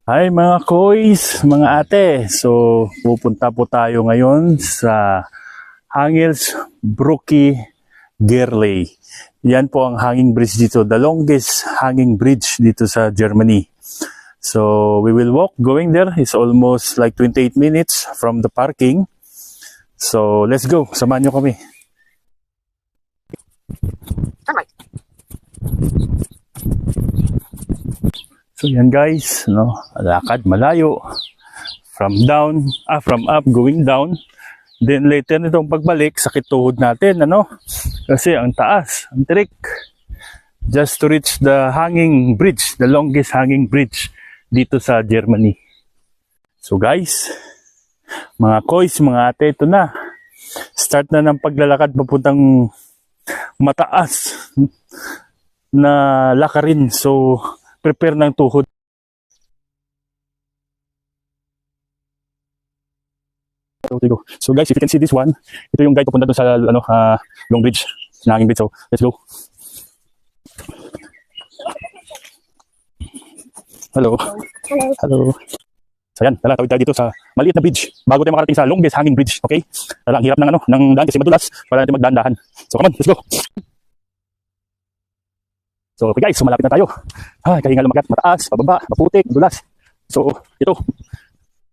Hi mga kois, mga ate. So, pupunta po tayo ngayon sa Hangils Brücke Gerlei. Yan po ang hanging bridge dito, the longest hanging bridge dito sa Germany. So, we will walk going there. It's almost like 28 minutes from the parking. So, let's go. Samahan nyo kami. So yan guys, no, lakad malayo from up going down. Then later nitong pagbalik, sakit tuhod natin, ano? Kasi ang taas, ang tirik. Just to reach the hanging bridge, the longest hanging bridge dito sa Germany. So guys, mga kois, mga ate, ito na. Start na ng paglalakad papuntang mataas na lakarin. So prepare ng tuhod. So guys, if you can see this one, ito yung guide papunta doon sa long bridge, hanging bridge. So let's go. Hello. Hello. So yan, tawid tayo dito sa maliit na bridge bago tayo makarating sa longest hanging bridge. Okay? Ang hirap ng daan kasi madulas, para natin magdahan-dahan. So come on, let's go. So okay guys, so malapit na tayo. Kahinga lumagat, mataas, pababa, maputik, madulas. So ito,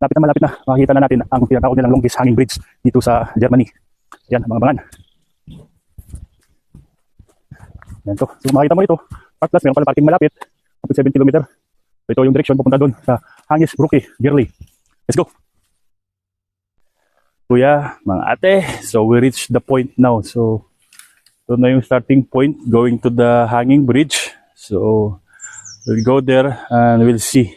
malapit na. Makikita na natin ang tinatawag nilang longest hanging bridge dito sa Germany. Yan, mga bangan. Yan to. So makikita mo ito, park plus, meron pala parking malapit, up to 7 km. So ito yung direction pupunta doon sa Hangils Brücke Gerlei. Let's go. Kuya, mga ate, so we reached the point now. So ito na yung starting point going to the hanging bridge. So we'll go there and we'll see.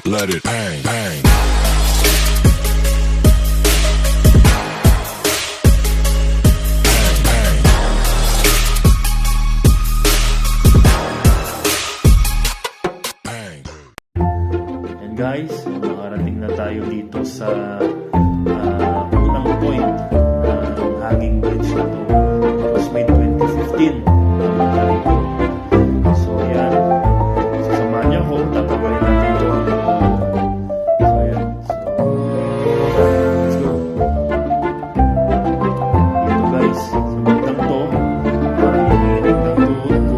Let it bang, bang. And guys, nakarating na tayo dito sa unang point ng hanging bridge na to. It was made 2015. So yan, sasamahan niyo ako, tatabayin natin ito. So yan, so let's go. Dito guys, sa bandang to, hinihinig ng tuhod ko.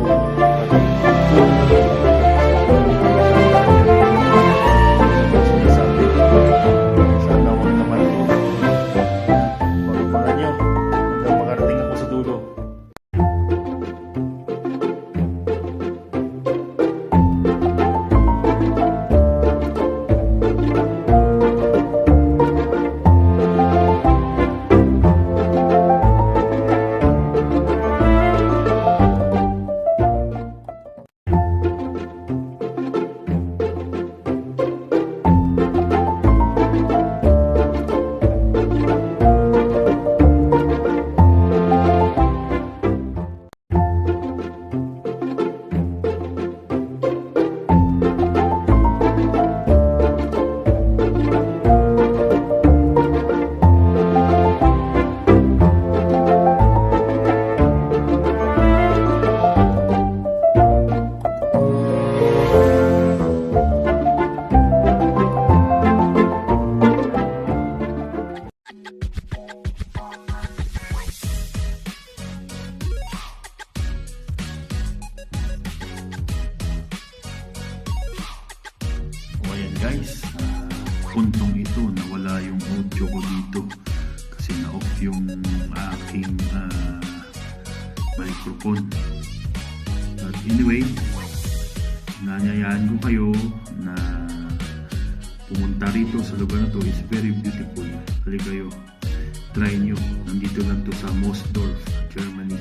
Sana huwag naman ito. Pagpapangan nyo hanggang makarating ako sa dulo. Guys, puntong ito nawala yung audio ko dito kasi na-off yung aking microphone. But anyway, nanyayaan ko kayo na pumunta rito sa lugar na to. It's very beautiful. Hali kayo, try nyo. Nandito lang to sa Moosdorf, Germany.